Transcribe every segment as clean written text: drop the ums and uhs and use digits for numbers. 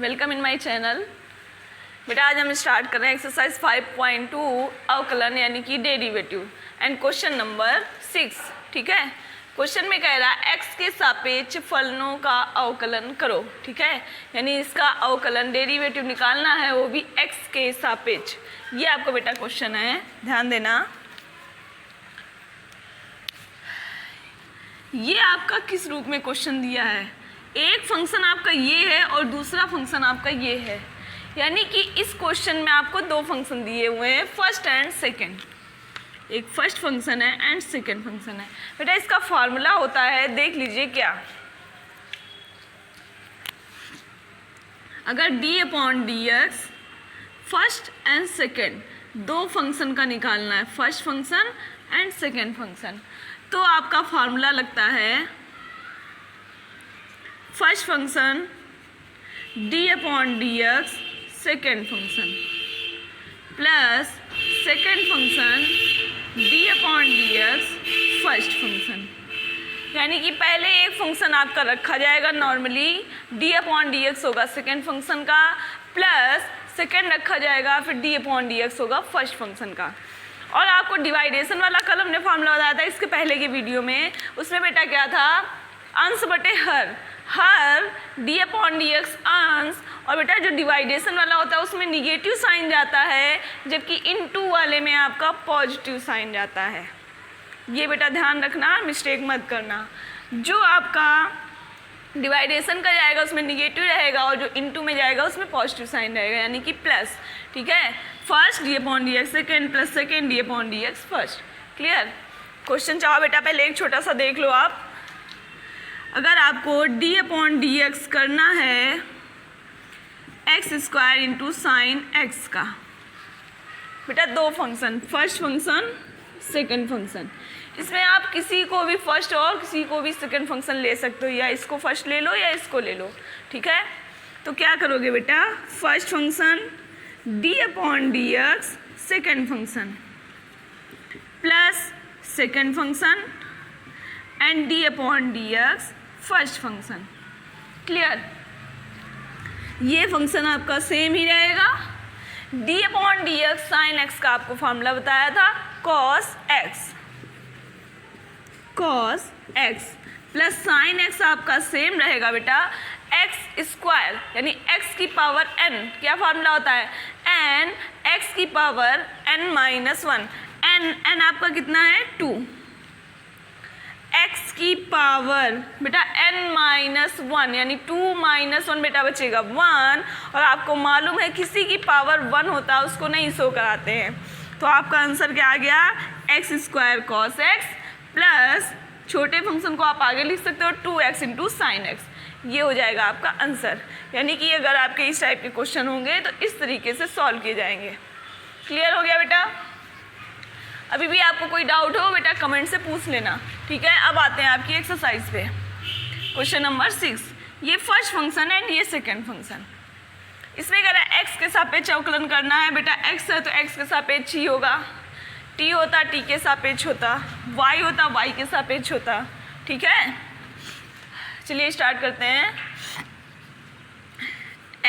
Welcome in my channel. बेटा आज हम स्टार्ट कर रहे हैं एक्सरसाइज 5.2 अवकलन यानी कि डेरिवेटिव एंड क्वेश्चन नंबर 6। ठीक है, क्वेश्चन में कह रहा है x के सापेक्ष फलनों का अवकलन करो। ठीक है, यानी इसका अवकलन डेरिवेटिव निकालना है, वो भी x के सापेक्ष। ये आपका बेटा क्वेश्चन है, ध्यान देना। ये आपका किस रूप में क्वेश्चन दिया है, एक फंक्शन आपका ये है और दूसरा फंक्शन आपका ये है, यानी कि इस क्वेश्चन में आपको दो फंक्शन दिए हुए हैं, फर्स्ट एंड सेकंड। एक फर्स्ट फंक्शन है एंड सेकंड फंक्शन है। बेटा इसका फॉर्मूला होता है, देख लीजिए क्या, अगर d/dx फर्स्ट एंड सेकंड दो फंक्शन का निकालना है, first function and second function, तो आपका फॉर्मूला लगता है first function d/dx second function plus second function d/dx first function. यानी कि पहले एक फंक्शन आपका रखा जाएगा, नॉर्मली d/dx होगा सेकेंड फंक्शन का, प्लस सेकेंड रखा जाएगा, फिर d/dx होगा फर्स्ट फंक्शन का। और आपको डिवाइडेशन वाला कल हमने फॉर्मूला बताया था इसके पहले की वीडियो में, उसमें बेटा क्या था, अंश बटे हर d/dx अंश, और बेटा जो डिवाइडेशन वाला होता है उसमें निगेटिव साइन जाता है, जबकि इनटू वाले में आपका पॉजिटिव साइन जाता है। ये बेटा ध्यान रखना, मिस्टेक मत करना। जो आपका डिवाइडेशन का जाएगा उसमें निगेटिव रहेगा और जो इनटू में जाएगा उसमें पॉजिटिव साइन रहेगा, यानी कि प्लस। ठीक है, first d/dx second plus second d/dx first. Clear? Question चाहो बेटा पहले एक छोटा सा देख लो आप। अगर आपको d/dx करना है x² इंटू साइन x का, बेटा दो function, first function second function, इसमें आप किसी को भी फर्स्ट और किसी को भी सेकंड फंक्शन ले सकते हो, या इसको फर्स्ट ले लो या इसको ले लो। ठीक है, तो क्या करोगे बेटा, first function d/dx second function plus second function and d/dx first function. Clear? ये फंक्शन आपका सेम ही रहेगा। d/dx साइन x का आपको फॉर्मूला बताया था, cos x plus sign x आपका सेम रहेगा बेटा, x² यानी x की पावर n, क्या फॉर्मूला होता है, n x की पावर n-1, n आपका कितना है 2, x की पावर बेटा n-1 यानी 2 - 1 बेटा बचेगा 1, और आपको मालूम है किसी की पावर 1 होता है उसको नहीं शो कराते हैं, तो आपका आंसर क्या आ गया, x² cos x प्लस छोटे फंक्शन को आप आगे लिख सकते हो 2x इंटू साइन x। ये हो जाएगा आपका आंसर। यानी कि अगर आपके इस टाइप के क्वेश्चन होंगे तो इस तरीके से सॉल्व किए जाएंगे। क्लियर हो गया बेटा? अभी भी आपको कोई डाउट हो बेटा कमेंट से पूछ लेना। ठीक है, अब आते हैं आपकी एक्सरसाइज पे। क्वेश्चन नंबर 6, ये फर्स्ट फंक्शन है एंड ये सेकेंड फंक्शन। इसमें कह रहा है x के सापेक्ष अवकलन करना है। बेटा x है तो x के सापेक्ष ही होगा, t होता t के सापेक्ष होता, y होता y के सापेक्ष होता। ठीक है, चलिए स्टार्ट करते हैं।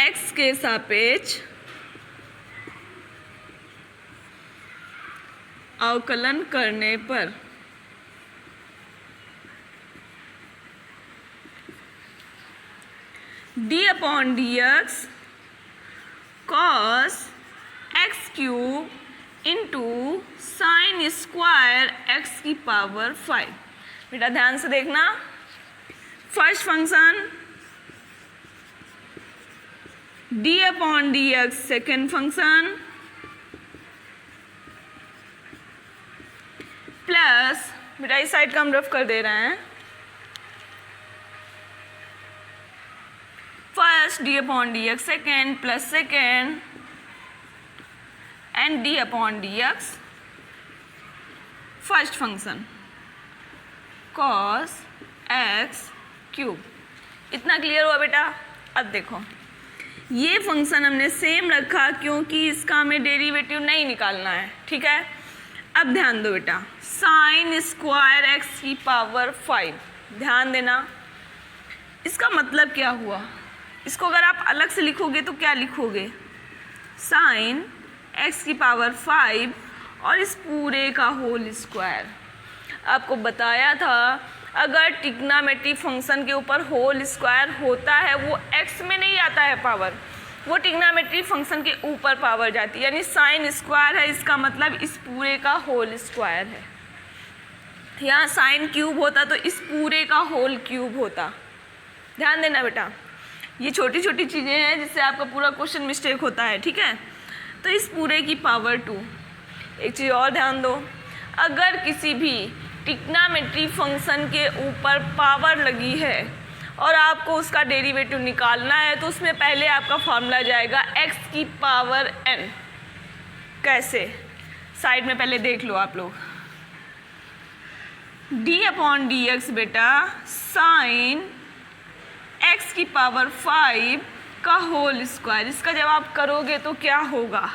x के सापेक्ष अवकलन करने पर d/dx cos x³ into sin² x की पावर 5। बेटा ध्यान से देखना, first function d/dx second function plus, बेटा इस साइड का हम रफ कर दे रहे हैं, first d/dx second plus second and d/dx first function cos x³। इतना क्लियर हुआ बेटा? अब देखो ये फंक्शन हमने सेम रखा क्योंकि इसका हमें डेरिवेटिव नहीं निकालना है। ठीक है, अब ध्यान दो बेटा, sin² x की पावर 5, ध्यान देना, इसका मतलब क्या हुआ, इसको अगर आप अलग से लिखोगे तो क्या लिखोगे, साइन x की पावर 5 और इस पूरे का होल स्क्वायर। आपको बताया था अगर ट्रिग्नोमेट्री फंक्शन के ऊपर होल स्क्वायर होता है वो x में नहीं आता है पावर, वो ट्रिग्नोमेट्री फंक्शन के ऊपर पावर जाती है, यानी साइन स्क्वायर है इसका मतलब इस पूरे का होल स्क्वायर है। यहाँ साइन क्यूब होता तो इस पूरे का होल क्यूब होता। ध्यान देना बेटा, ये छोटी छोटी चीज़ें हैं जिससे आपका पूरा क्वेश्चन मिस्टेक होता है, ठीक है। तो इस पूरे की पावर 2। एक चीज़ और ध्यान दो, अगर किसी भी ट्रिग्नोमेट्री फंक्शन के ऊपर पावर लगी है और आपको उसका डेरिवेटिव निकालना है तो उसमें पहले आपका फॉर्मूला जाएगा x की पावर n। कैसे, साइड में पहले देख लो आप लोग, d/dx बेटा साइन x की पावर 5 का होल स्क्वायर। इसका जब आप करोगे तो क्या होगा,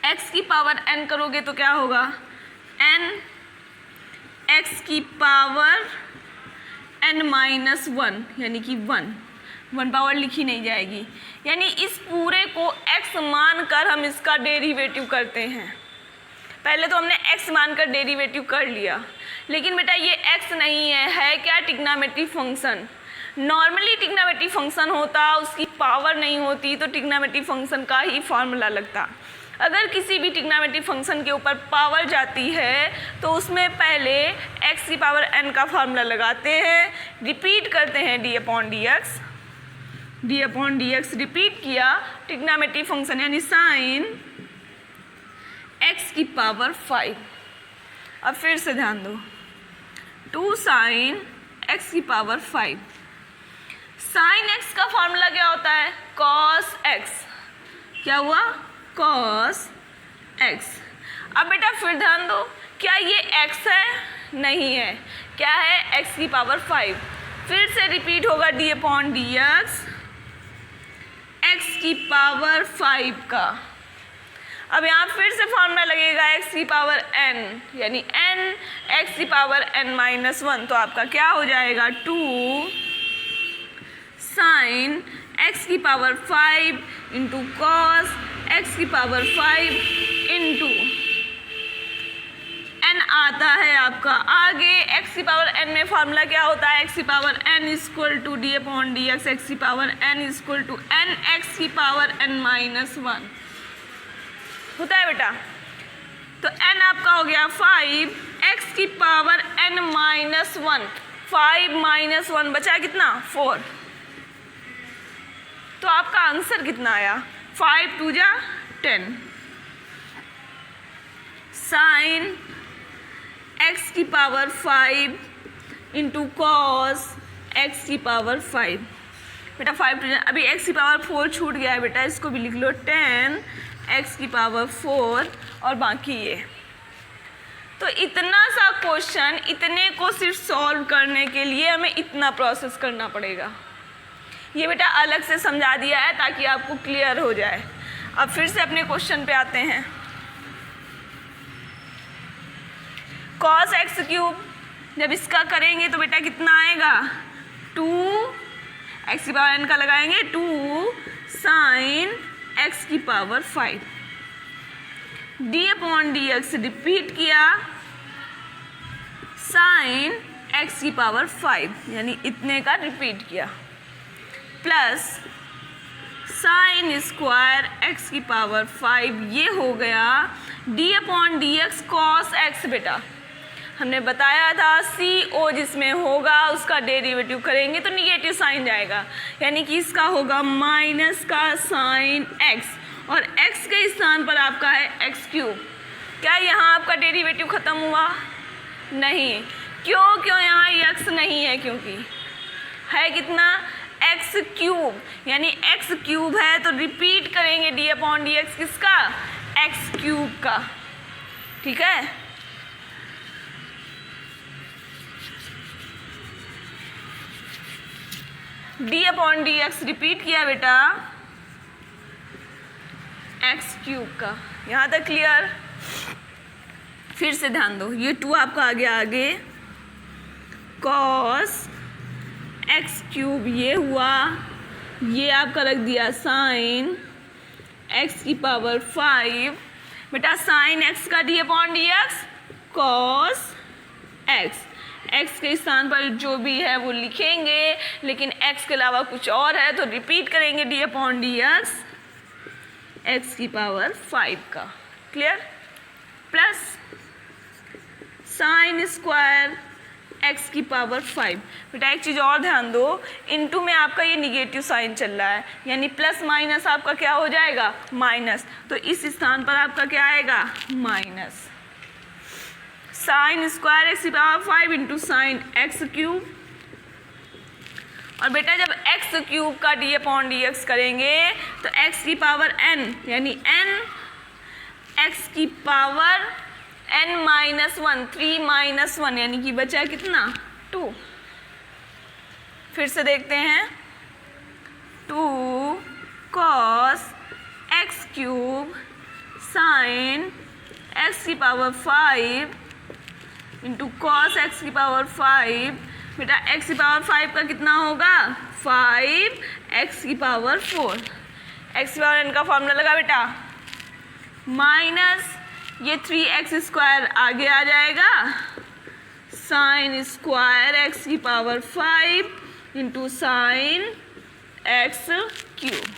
x की पावर n करोगे तो क्या होगा, n x की पावर n-1 यानी कि 1 पावर लिखी नहीं जाएगी, यानी इस पूरे को x मानकर हम इसका डेरिवेटिव करते हैं। पहले तो हमने x मानकर डेरिवेटिव कर लिया, लेकिन बेटा ये x नहीं है क्या trigonometry function. Normally trigonometry function होता, उसकी पावर नहीं होती तो ट्रिग्नोमेट्री फंक्शन का ही फॉर्मूला लगता। अगर किसी भी ट्रिग्नोमेट्री फंक्शन के ऊपर पावर जाती है तो उसमें पहले x की पावर n का फॉर्मूला लगाते हैं, रिपीट करते हैं d/dx रिपीट किया, ट्रिग्नोमेट्री फंक्शन यानी साइन x की पावर 5। अब फिर से ध्यान दो, 2 साइन x की पावर 5। साइन x का फॉर्मूला क्या होता है, cos x। क्या हुआ, cos x। अब बेटा फिर ध्यान दो, क्या ये x है, नहीं है, क्या है, x की पावर 5। फिर से रिपीट होगा d/dx x की पावर 5 का। अब यहाँ फिर से फॉर्मूला लगेगा x की पावर n, यानी n x की पावर n-1, तो आपका क्या हो जाएगा, 2 साइन x की पावर 5 इंटू कॉस x की पावर 5 इंटू n आता है आपका आगे। x की पावर n में फॉर्मूला क्या होता है, x की power n equal to d/dx x की power n equal to n x की पावर n-1 होता है बेटा। तो n आपका हो गया 5, x की पावर n-1, 5 - 1 बचा कितना, 4। तो आपका आंसर कितना आया, 5 2 जा 10 साइन x की पावर 5 इंटू कॉस x की पावर 5। बेटा 5 2 जा, अभी x की पावर 4 छूट गया है बेटा, इसको भी लिख लो, 10 x की पावर 4 और बाकी ये। तो इतना सा क्वेश्चन, इतने को सिर्फ सॉल्व करने के लिए हमें इतना प्रोसेस करना पड़ेगा। ये बेटा अलग से समझा दिया है ताकि आपको क्लियर हो जाए। अब फिर से अपने क्वेश्चन पे आते हैं। cos x क्यूब जब इसका करेंगे तो बेटा कितना आएगा, 2 x की पावर n का लगाएंगे, 2 साइन x की पावर 5। d/dx रिपीट किया, साइन x की पावर 5 यानी इतने का रिपीट किया, प्लस साइन स्क्वायर x की पावर 5, ये हो गया d/dx cos x। बेटा हमने बताया था CO जिसमें होगा उसका डेरिवेटिव करेंगे तो निगेटिव साइन जाएगा, यानी कि इसका होगा माइनस का साइन x और x के स्थान पर आपका है x3। क्या यहाँ आपका डेरिवेटिव ख़त्म हुआ, नहीं, क्यों यहाँ x नहीं है, क्योंकि है कितना, x3, यानी x3 है तो रिपीट करेंगे d/dx किसका, x3 का, ठीक है। d/dx रिपीट किया बेटा x3 का, यहाँ तक क्लियर। फिर से ध्यान दो, ये 2 आपका आ गया आगे, cos x3 ये हुआ ये आपका रख दिया साइन x की पावर 5। बेटा साइन x का D upon d x cos x। x के स्थान पर जो भी है वो लिखेंगे, लेकिन x के अलावा कुछ और है तो रिपीट करेंगे डी अपॉन डी एक्स की पावर 5 का। Clear? Plus sine square x की पावर 5। बेटा एक चीज़ और ध्यान दो, इनटू में आपका ये निगेटिव साइन चल रहा है, यानी प्लस माइनस आपका क्या हो जाएगा? माइनस। तो इस स्थान पर आपका क्या आएगा? माइनस। साइन स्क्वायर एक्स की power 5 into sine x cube. और बेटा जब एक्स क्यूब का डी अपॉन डी एक्स करेंगे तो एक्स की पावर n यानी n एक्स की पावर n माइनस 1, 3 माइनस 1 यानी कि बचा कितना? 2। फिर से देखते हैं, 2 cos x cube sine x की पावर 5 इंटू कॉस एक्स की पावर 5। बेटा एक्स की पावर 5 का कितना होगा? 5 एक्स की पावर 4। एक्स की पावर n का फॉर्मूला लगा बेटा, माइनस ये 3x स्क्वायर आगे आ जाएगा, साइन स्क्वायर एक्स की power 5 into sine x cube.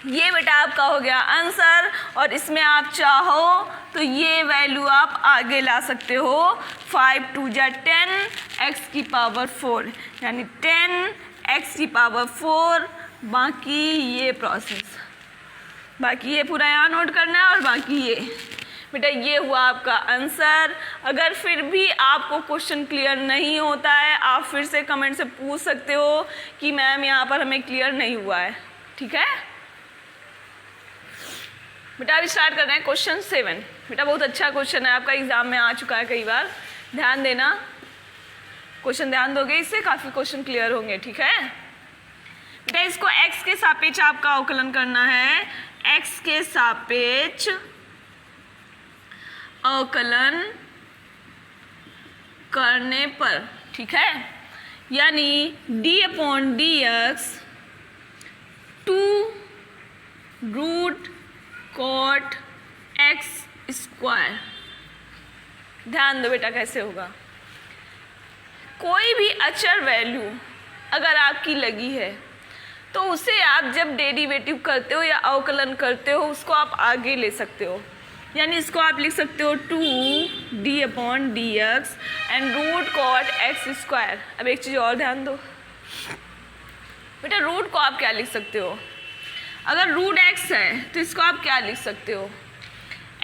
ये बेटा आपका हो गया आंसर। और इसमें आप चाहो तो ये वैल्यू आप आगे ला सकते हो, 5 2 जा 10 एक्स की पावर 4 यानी 10 एक्स की पावर 4। बाकी ये प्रोसेस, बाकी ये पूरा यहाँ नोट करना है और बाकी ये। बेटा ये हुआ आपका आंसर। अगर फिर भी आपको क्वेश्चन क्लियर नहीं होता है, आप फिर से कमेंट से पूछ सकते हो कि मैम यहाँ पर हमें क्लियर नहीं हुआ है। ठीक है बेटा, अभी स्टार्ट कर रहे हैं क्वेश्चन 7। बेटा बहुत अच्छा क्वेश्चन है, आपका एग्जाम में आ चुका है कई बार, ध्यान देना। क्वेश्चन ध्यान दोगे इससे काफ़ी क्वेश्चन क्लियर होंगे। ठीक है बेटा, इसको x के सापेक्ष आपका अवकलन करना है। x के सापेक्ष अवकलन करने पर, ठीक है, यानी d upon d x 2 root cot x square. ध्यान दो बेटा कैसे होगा। कोई भी अचर वैल्यू अगर आपकी लगी है तो उसे आप जब डेरिवेटिव करते हो या अवकलन करते हो उसको आप आगे ले सकते हो, यानी इसको आप लिख सकते हो 2 d upon d x and root cot x square. अब एक चीज़ और ध्यान दो बेटा, रूट को आप क्या लिख सकते हो? अगर रूट एक्स है तो इसको आप क्या लिख सकते हो?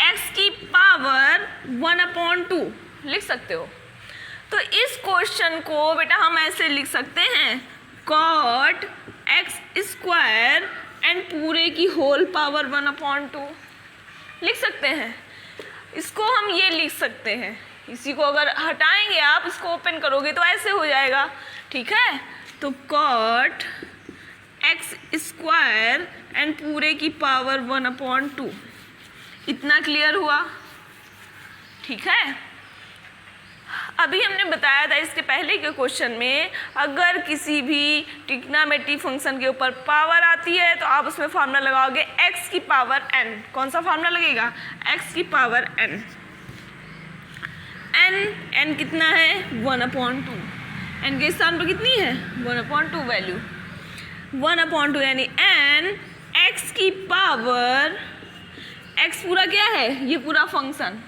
एक्स की पावर 1/2 लिख सकते हो। तो इस क्वेश्चन को बेटा हम ऐसे लिख सकते हैं, कॉट एक्स स्क्वायर एंड पूरे की होल पावर 1/2 लिख सकते हैं। इसको हम ये लिख सकते हैं, इसी को अगर हटाएंगे आप, इसको ओपन करोगे तो ऐसे हो जाएगा। ठीक है, तो कॉट एक्स स्क्वायर एंड पूरे की पावर 1/2। इतना क्लियर हुआ? ठीक है, अभी हमने बताया था इसके पहले के क्वेश्चन में, अगर किसी भी ट्रिग्नोमेट्री फंक्शन के ऊपर पावर आती है तो आप उसमें फार्मूला लगाओगे x की पावर n। कौन सा फार्मूला लगेगा? x की पावर n। n कितना है? 1/2। n के स्थान पर कितनी है? 1/2 वैल्यू। 1/2 यानी n x की पावर, x पूरा क्या है? ये पूरा फंक्शन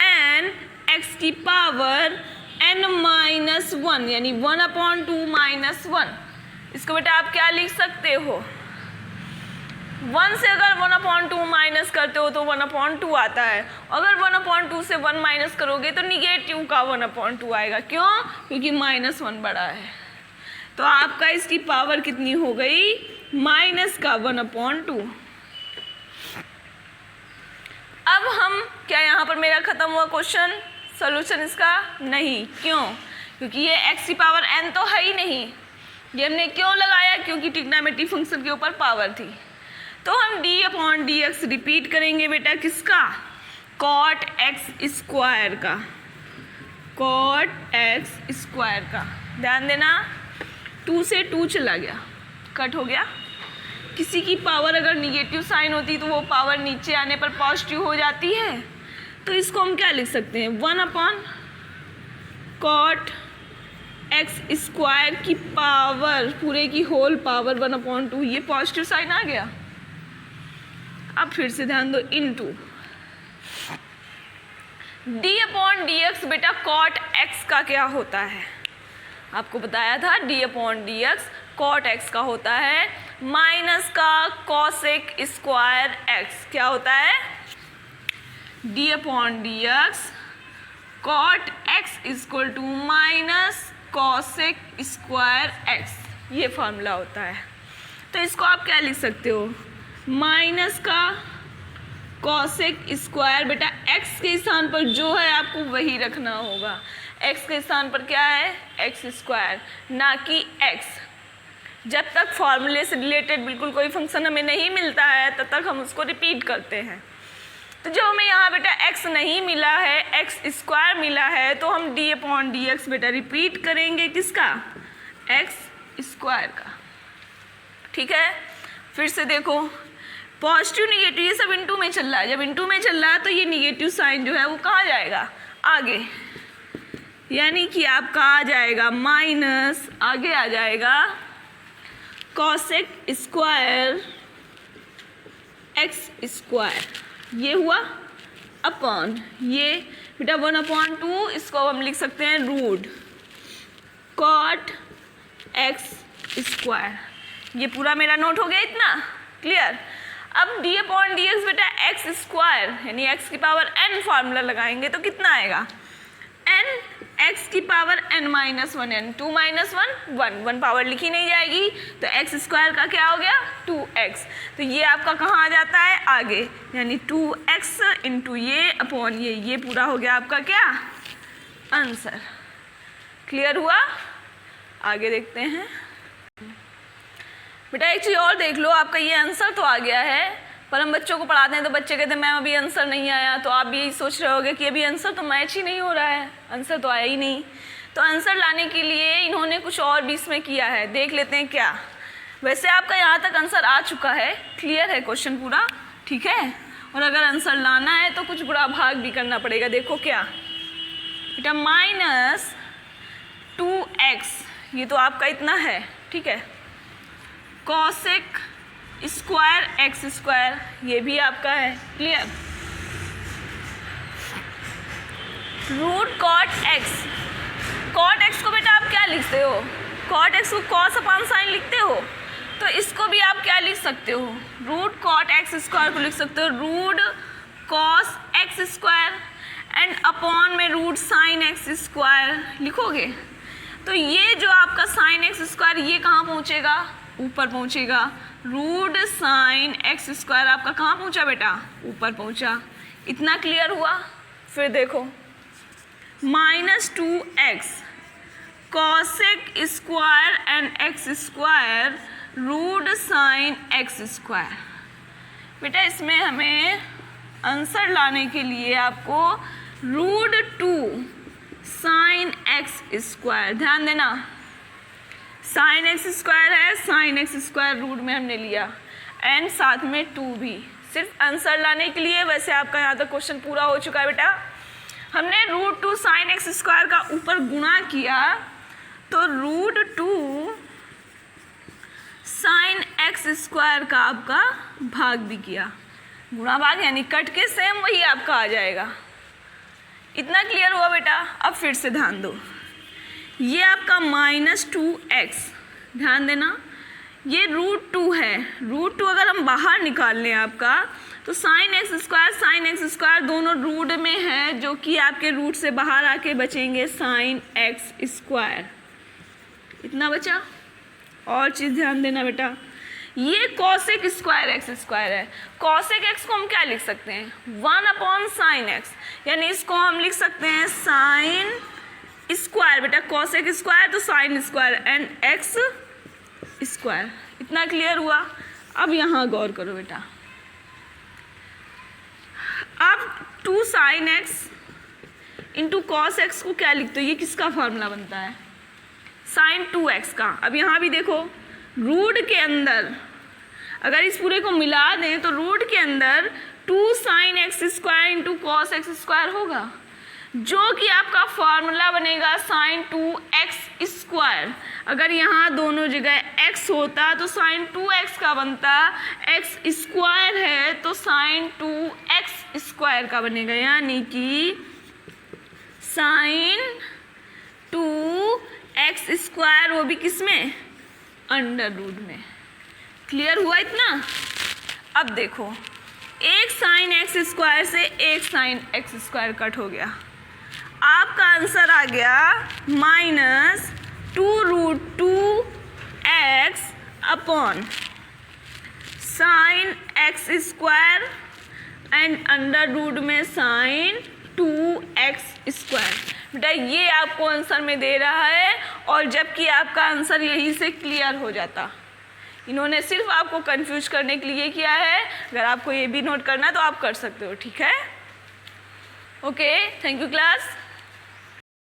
n x की पावर n-1 यानी 1/2 माइनस 1। इसको बेटा आप क्या लिख सकते हो? 1 से अगर 1/2 माइनस करते हो तो 1/2 आता है। अगर 1/2 से 1 माइनस करोगे तो निगेटिव का 1/2 आएगा। क्यों? क्योंकि -1 बड़ा है। तो आपका इसकी पावर कितनी हो गई? माइनस का 1/2। अब हम क्या यहाँ पर मेरा खत्म हुआ क्वेश्चन? सोल्यूशन इसका नहीं। क्यों? क्योंकि ये x की पावर n तो है ही नहीं। ये हमने क्यों लगाया? क्योंकि ट्रिग्नोमेट्री फंक्शन के ऊपर पावर थी। तो हम d upon d x repeat करेंगे बेटा, किसका? कॉट एक्स स्क्वायर का, कॉट एक्स स्क्वायर का। ध्यान देना, 2 से 2 चला गया, कट हो गया। किसी की पावर अगर निगेटिव साइन होती तो वो पावर नीचे आने पर पॉजिटिव हो जाती है, तो इसको हम क्या लिख सकते हैं, 1/cot x स्क्वायर की पावर, पूरे की होल पावर 1/2, ये पॉजिटिव साइन आ गया। अब फिर से ध्यान दो, इनटू d/dx। बेटा cot x का क्या होता है, आपको बताया था d/dx cot x का होता है माइनस का cosec स्क्वायर x। क्या होता है, d/dx cot x equal to minus cosec square x, ये फॉर्मूला होता है। तो इसको आप क्या लिख सकते हो, माइनस का cosec स्क्वायर। बेटा x के स्थान पर जो है आपको वही रखना होगा, x के स्थान पर क्या है, x स्क्वायर, ना कि x। जब तक फॉर्मूले से रिलेटेड बिल्कुल कोई फंक्शन हमें नहीं मिलता है तब तक हम उसको रिपीट करते हैं। तो जब हमें यहाँ बेटा x नहीं मिला है, x स्क्वायर मिला है, तो हम d/dx बेटा रिपीट करेंगे किसका, x स्क्वायर का। ठीक है, फिर से देखो, पॉजिटिव निगेटिव ये सब इनटू में चल रहा है। जब इनटू में चल रहा है तो ये निगेटिव साइन जो है वो कहाँ जाएगा, आगे, यानी कि आपका आ जाएगा माइनस, आगे आ जाएगा cosec स्क्वायर x स्क्वायर, ये हुआ अपॉन ये बेटा 1/2, इसको हम लिख सकते हैं रूट cot x स्क्वायर। ये पूरा मेरा नोट हो गया, इतना क्लियर। अब d/dx बेटा x स्क्वायर यानी x की पावर n फार्मूला लगाएंगे तो कितना आएगा, n x की power n minus 1 n, 2 minus 1 power लिखी नहीं जाएगी, तो x स्क्वायर का क्या हो गया, 2x। तो ये आपका कहाँ आ जाता है, आगे, यानी 2x इंटू ये अपॉन ये पूरा हो गया आपका क्या, आंसर। क्लियर हुआ, आगे देखते हैं। बेटा एक चीज़ और देख लो, आपका ये आंसर तो आ गया है, पर हम बच्चों को पढ़ाते हैं तो बच्चे कहते हैं मैम अभी आंसर नहीं आया, तो आप भी यही सोच रहे होगे कि अभी आंसर तो मैच ही नहीं हो रहा है, आंसर तो आया ही नहीं। तो आंसर लाने के लिए इन्होंने कुछ और भी इसमें किया है, देख लेते हैं क्या। वैसे आपका यहाँ तक आंसर आ चुका है, क्लियर है क्वेश्चन पूरा, ठीक है। और अगर आंसर लाना है तो कुछ बुरा भाग भी करना पड़ेगा। देखो क्या बेटा, माइनस 2x, ये तो आपका इतना है, ठीक है, cosec स्क्वायर x स्क्वायर, ये भी आपका है, क्लियर। रूट cot x को बेटा आप क्या लिखते हो, cot x को cos अपान साइन लिखते हो, तो इसको भी आप क्या लिख सकते हो, रूट cot x स्क्वायर को लिख सकते हो root cos x square and upon में रूट साइन x स्क्वायर लिखोगे। तो ये जो आपका साइन x स्क्वायर ये कहाँ पहुँचेगा, ऊपर पहुँचेगा। रूट साइन x स्क्वायर आपका कहाँ पहुँचा बेटा, ऊपर पहुँचा। इतना क्लियर हुआ। फिर देखो, minus 2x cosec square and x square root sine x square. बेटा इसमें हमें आंसर लाने के लिए आपको रूट 2 साइन x स्क्वायर, ध्यान देना साइन x स्क्वायर है, साइन x स्क्वायर रूट में हमने लिया एंड साथ में 2 भी, सिर्फ आंसर लाने के लिए। वैसे आपका यहाँ तक क्वेश्चन पूरा हो चुका है बेटा। हमने रूट 2 साइन x स्क्वायर का ऊपर गुणा किया तो रूट 2 साइन x स्क्वायर का आपका भाग भी किया, गुणा भाग यानी कट के सेम वही आपका आ जाएगा। इतना क्लियर हुआ बेटा। अब फिर से ध्यान दो, ये आपका माइनस 2x, ध्यान देना ये रूट 2 है। रूट 2 अगर हम बाहर निकाल लें आपका तो साइन x स्क्वायर दोनों रूट में है, जो कि आपके रूट से बाहर आके बचेंगे साइन x स्क्वायर। इतना बचा। और चीज़ ध्यान देना बेटा, ये cosec स्क्वायर x स्क्वायर है। cosec x को हम क्या लिख सकते हैं, 1/sin x, यानी इसको हम लिख सकते हैं साइन स्क्वायर। बेटा cosec स्क्वायर तो sine square and x square. इतना क्लियर हुआ। अब यहाँ गौर करो बेटा, आप 2 sine x into cos x को क्या लिखते हो, ये किसका फॉर्मूला बनता है, साइन 2x का। अब यहाँ भी देखो रूट के अंदर अगर इस पूरे को मिला दें तो रूट के अंदर 2 sin x square into cos x square होगा, जो कि आपका फॉर्मूला बनेगा साइन 2x स्क्वायर। अगर यहाँ दोनों जगह x होता तो साइन 2x का बनता, x स्क्वायर है तो साइन 2x स्क्वायर का बनेगा, यानी कि साइन 2x स्क्वायर, वो भी किस में, अंडर रूट में। क्लियर हुआ इतना? अब देखो एक साइन एक्स स्क्वायर से एक साइन एक्स स्क्वायर कट हो गया, आपका आंसर आ गया -2√2x upon sine x square and under root में साइन 2x स्क्वायर। बेटा ये आपको आंसर में दे रहा है, और जबकि आपका आंसर यहीं से क्लियर हो जाता। इन्होंने सिर्फ आपको कंफ्यूज करने के लिए किया है। अगर आपको ये भी नोट करना है तो आप कर सकते हो, ठीक है? Okay, thank you class.